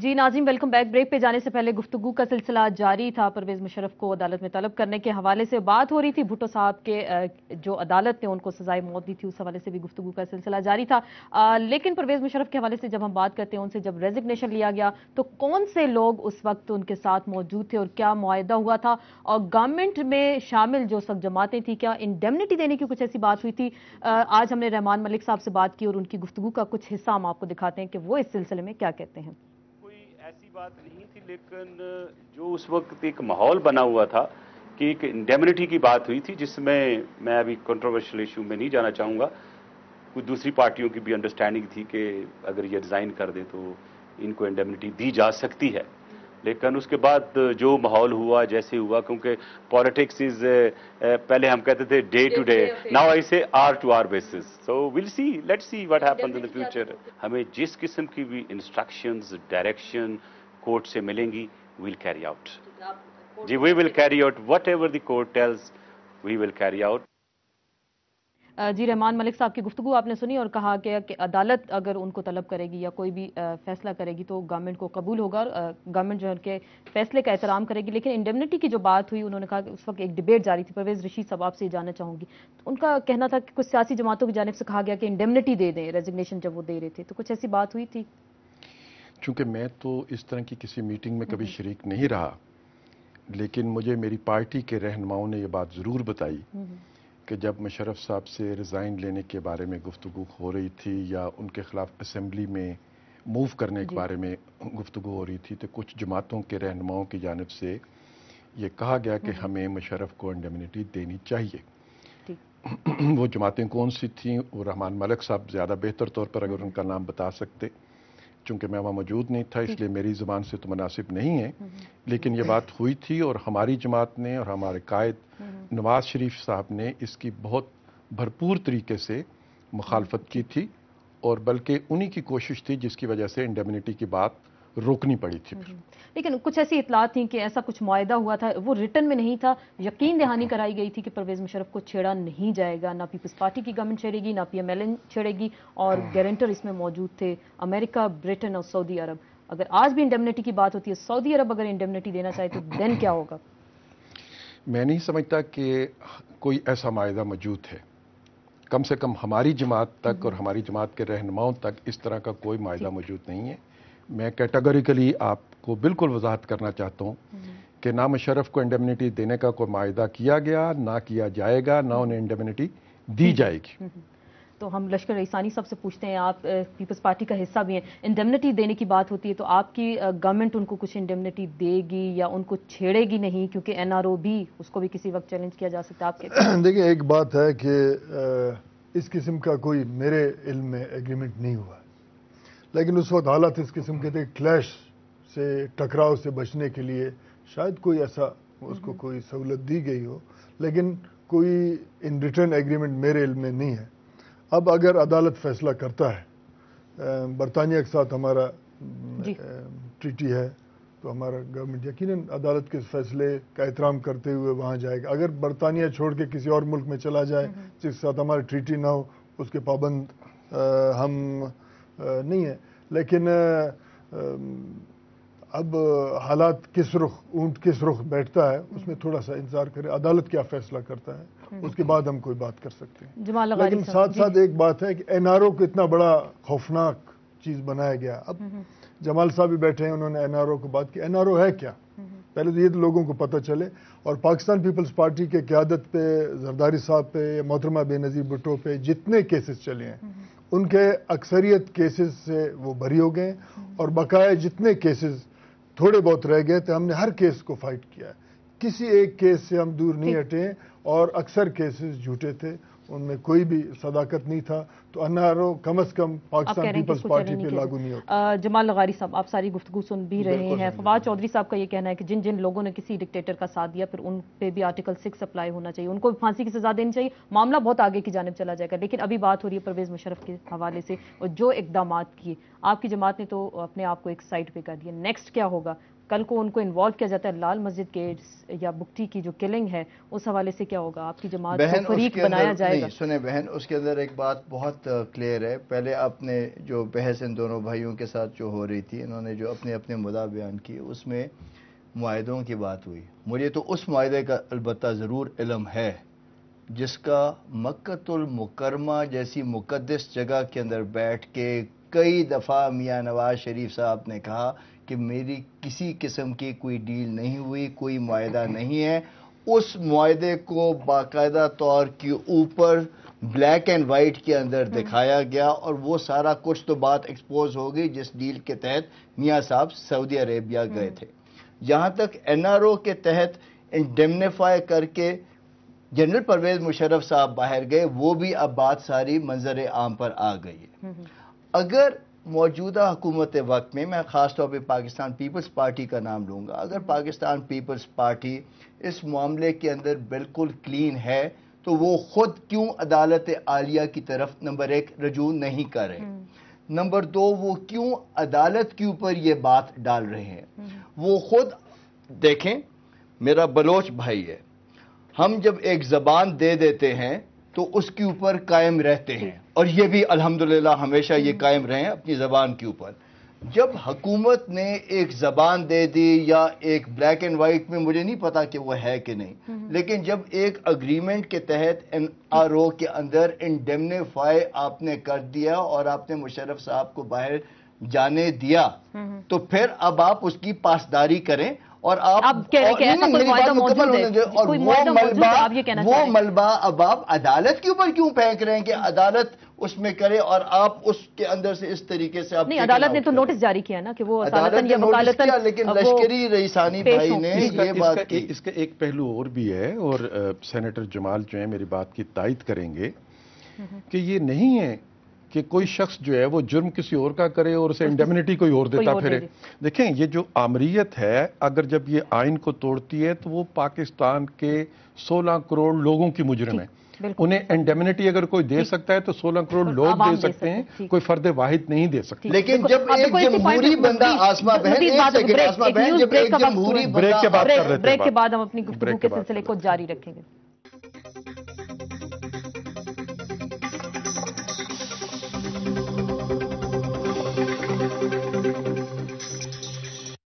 जी नाज़रीन, welcome back. Break पे जाने से पहले गुफ्तगू का सिलसिला जारी था। परवेज मुशर्रफ को अदालत में तलब करने के हवाले से बात हो रही थी। भुट्टो साहब के जो अदालत ने उनको सजाए मौत दी थी, उस हवाले से भी गुफ्तगू का सिलसिला जारी था। लेकिन परवेज मुशर्रफ के हवाले से जब हम बात करते हैं, उनसे जब रेजिग्नेशन लिया गया तो कौन से लोग उस वक्त उनके साथ मौजूद थे और क्या मुआहदा हुआ था, और गवर्नमेंट में शामिल जो सब जमातें थी, क्या इंडेमनिटी देने की कुछ ऐसी बात हुई थी? आज हमने रहमान मलिक साहब से बात की और उनकी गुफ्तगू का कुछ हिस्सा हम आपको दिखाते हैं कि वो इस सिलसिले में क्या कहते हैं। ऐसी बात नहीं थी, लेकिन जो उस वक्त एक माहौल बना हुआ था कि एक इंडेमनिटी की बात हुई थी, जिसमें मैं अभी कंट्रोवर्शियल इशू में नहीं जाना चाहूँगा। कुछ दूसरी पार्टियों की भी अंडरस्टैंडिंग थी कि अगर ये रिज़ाइन कर दें तो इनको इंडेमनिटी दी जा सकती है। लेकिन उसके बाद जो माहौल हुआ, जैसे हुआ, क्योंकि पॉलिटिक्स इज पहले हम कहते थे day to day, now I say hour to hour basis. So will see, let's see what happens in the future. हमें जिस किस्म की भी इंस्ट्रक्शंस, डायरेक्शन कोर्ट से मिलेंगी, विल कैरी आउट। जी, we will carry out whatever the court tells, we will carry out. जी, रहमान मलिक साहब की गुफ्तगू आपने सुनी और कहा कि अदालत अगर उनको तलब करेगी या कोई भी फैसला करेगी तो गवर्नमेंट को कबूल होगा और गवर्नमेंट जो उनके फैसले का एहतराम करेगी। लेकिन इंडेमनिटी की जो बात हुई, उन्होंने कहा कि उस वक्त एक डिबेट जारी थी। परवेज रशीद साहब, आपसे जानना चाहूंगी, तो उनका कहना था कि कुछ सियासी जमातों की जानिब से कहा गया कि इंडेमनिटी दे दें रेजिग्नेशन जब वो दे रहे थे, तो कुछ ऐसी बात हुई थी? चूंकि मैं तो इस तरह की किसी मीटिंग में कभी शरीक नहीं रहा, लेकिन मुझे मेरी पार्टी के रहनुमाओं ने यह बात ज़रूर बताई कि जब मुशर्रफ साहब से रिज़ाइन लेने के बारे में गुफ्तगू हो रही थी या उनके खिलाफ असेंबली में मूव करने के बारे में गुफ्तगू हो रही थी, तो कुछ जमातों के रहनुमाओं की जानिब से ये कहा गया कि हमें मुशर्रफ को इंडेमनिटी देनी चाहिए। वो जमातें कौन सी थीं, वो रहमान मलिक साहब ज़्यादा बेहतर तौर पर अगर उनका नाम बता सकते। चूँकि मैं वहाँ मौजूद नहीं था, इसलिए मेरी ज़ुबान से तो मुनासिब नहीं है, लेकिन ये बात हुई थी और हमारी जमात ने और हमारे कायद नवाज शरीफ साहब ने इसकी बहुत भरपूर तरीके से मुखालफत की थी, और बल्कि उन्हीं की कोशिश थी जिसकी वजह से इंडेमनिटी की बात रोकनी पड़ी थी। लेकिन कुछ ऐसी इतलात थी कि ऐसा कुछ मुआहदा हुआ था, वो रिटर्न में नहीं था, यकीन दहानी कराई गई थी कि परवेज मुशर्रफ को छेड़ा नहीं जाएगा, ना पीपल्स पार्टी की गवर्नमेंट छेड़ेगी, ना PMLN छेड़ेगी, और गारंटर इसमें मौजूद थे अमेरिका, ब्रिटेन और सऊदी अरब। अगर आज भी इंडेमनिटी की बात होती है, सऊदी अरब अगर इंडेमनिटी देना चाहे तो देन क्या होगा? मैं नहीं समझता कि कोई ऐसा मायदा मौजूद है। कम से कम हमारी जमात तक और हमारी जमात के रहनुमाओं तक इस तरह का कोई मायदा मौजूद नहीं है। मैं कैटेगोरिकली आपको बिल्कुल वजाहत करना चाहता हूँ कि ना मुशर्रफ को इंडेमनिटी देने का कोई मायदा किया गया, ना किया जाएगा, ना उन्हें इंडेमनिटी दी जाएगी। तो हम लश्कर ईसानी साहब से पूछते हैं, आप पीपल्स पार्टी का हिस्सा भी हैं, इंडेमनिटी देने की बात होती है तो आपकी गवर्नमेंट उनको कुछ इंडेमनिटी देगी या उनको छेड़ेगी नहीं? क्योंकि NRO भी, उसको भी किसी वक्त चैलेंज किया जा सकता है। आपके देखिए, एक बात है कि इस किस्म का कोई मेरे इल्म में एग्रीमेंट नहीं हुआ, लेकिन उस वक्त हालात इस किस्म के थे, क्लैश से, टकराव से बचने के लिए शायद कोई ऐसा उसको कोई सहूलत दी गई हो, लेकिन कोई इन रिटर्न एग्रीमेंट मेरे इल्म में नहीं है। अब अगर अदालत फैसला करता है, बरतानिया के साथ हमारा ट्रीटी है, तो हमारा गवर्नमेंट यकीनन अदालत के फैसले का एहतराम करते हुए वहाँ जाएगा। अगर बरतानिया छोड़ के किसी और मुल्क में चला जाए जिसके साथ हमारा ट्रीटी ना हो, उसके पाबंद हम नहीं है। लेकिन अब हालात किस रुख, ऊंट किस रुख बैठता है, उसमें थोड़ा सा इंतजार करें, अदालत क्या फैसला करता है, उसके बाद हम कोई बात कर सकते हैं। लेकिन साथ साथ एक बात है कि NRO को इतना बड़ा खौफनाक चीज बनाया गया। अब जमाल साहब भी बैठे हैं, उन्होंने NRO को बात की। NRO है क्या, पहले तो ये तो लोगों को पता चले। और पाकिस्तान पीपल्स पार्टी के क़यादत पे, जरदारी साहब पे, मोहतरमा बेनज़ीर भुट्टो पे जितने केसेस चले हैं, उनके अक्सरियत केसेस से वो बरी हो गए, और बकाया जितने केसेस थोड़े बहुत रह गए थे, हमने हर केस को फाइट किया है। किसी एक केस से हम दूर नहीं हटे, और अक्सर केसेस झूठे थे, उनमें कोई भी सदाकत नहीं था। तो NRO कम अज कम पाकिस्तान पीपल्स पार्टी पे लागू नहीं होता। जमाल लगारी साहब, आप सारी गुफ्तगू सुन भी रहे हैं। फवाद चौधरी साहब का ये कहना है कि जिन जिन लोगों ने किसी डिक्टेटर का साथ दिया, फिर उन पे भी आर्टिकल 6 अप्लाई होना चाहिए, उनको फांसी की सजा देनी चाहिए। मामला बहुत आगे की जानिब चला जाएगा, लेकिन अभी बात हो रही है परवेज मुशर्रफ के हवाले से और जो इकदामात किए। आपकी जमात ने तो अपने आप को एक साइड पे कर दिया, नेक्स्ट क्या होगा? کل کو ان کو انوالو کیا جاتا ہے لال مسجد کے یا بگٹی کی جو کلنگ ہے، اس حوالے سے کیا ہوگا؟ آپ کی جماعت کو فریق بنایا جائے گا؟ سنیں بہن، اس کے اندر ایک بات بہت کلیئر ہے. پہلے آپ نے جو بحث ان دونوں بھائیوں کے ساتھ جو ہو رہی تھی، انہوں نے جو اپنے اپنے مدعا بیان کی، اس میں معاہدوں کی بات ہوئی. مجھے تو اس معاہدے کا البتہ ضرور علم ہے جس کا مکۃ المکرمہ جیسی مقدس جگہ کے اندر بیٹھ کے کئی دفعہ میاں نواز شریف صاحب نے کہا کہ میری کسی قسم کی کوئی ڈیل نہیں ہوئی، کوئی معاہدہ نہیں ہے. اس معاہدے کو باقاعدہ طور کے اوپر بلیک اینڈ وائٹ کے اندر دکھایا گیا، اور وہ سارا کچھ تو بات ایکسپوز ہو گئی جس ڈیل کے تحت میاں صاحب سعودی عربیہ گئے تھے. جہاں تک این آر او کے تحت انڈیمنیفائی کر کے جنرل پرویز مشرف صاحب باہر گئے، وہ بھی اب بات ساری منظر عام پر آ گئی ہے. اگر موجودہ حکومت وقت میں خاص طور پہ پاکستان پیپلز پارٹی کا نام لوں گا، اگر پاکستان پیپلز پارٹی اس معاملے کے اندر بالکل کلین ہے تو وہ خود کیوں عدالت عالیہ کی طرف نمبر 1 رجوع نہیں کر رہے، نمبر 2 وہ کیوں عدالت کے اوپر یہ بات ڈال رہے ہیں. وہ خود دیکھیں، میرا بلوچ بھائی ہے، ہم جب ایک زبان دے دیتے ہیں تو اس کے اوپر قائم رہتے ہیں، اور یہ بھی الحمدللہ ہمیشہ یہ قائم رہے ہیں اپنی زبان کے اوپر. جب حکومت نے ایک زبان دے دی یا ایک بلیک اینڈ وائٹ میں، مجھے نہیں پتا کہ وہ ہے کہ نہیں، لیکن جب ایک اگریمنٹ کے تحت این آر او کے اندر انڈیمنیفائی آپ نے کر دیا اور آپ نے مشرف صاحب کو باہر جانے دیا، تو پھر اب آپ اس کی پاسداری کریں. اور وہ ملبہ اب آپ عدالت کے اوپر کیوں پھینک رہے ہیں کہ عدالت اس میں کرے، اور آپ اس کے اندر سے اس طریقے سے نہیں، عدالت نے تو نوٹس جاری کیا نا کہ وہ عدالت نے نوٹس کیا، لیکن لشکری رئیسانی بھائی نے یہ بات کی. اس کا ایک پہلو اور بھی ہے، اور سینیٹر جمال جو ہے میری بات کی تائید کریں گے کہ یہ نہیں ہے کہ کوئی شخص جو ہے وہ جرم کسی اور کا کرے اور اسے انڈیمنیٹی کوئی اور دیتا پھرے. دیکھیں، یہ جو آمریت ہے، اگر جب یہ آئین کو توڑتی ہے تو وہ پاکستان کے 16 کروڑ لوگوں کی مجرم ہے. انہیں انڈیمنیٹی اگر کوئی دے سکتا ہے تو 16 کروڑ لوگ دے سکتے ہیں، کوئی فرد واحد نہیں دے سکتے. لیکن جب ایک جمہوری بندہ آسما بہن، بریک کے بعد ہم اپنی گفتگو کے سلسلے کو جاری رکھیں گے.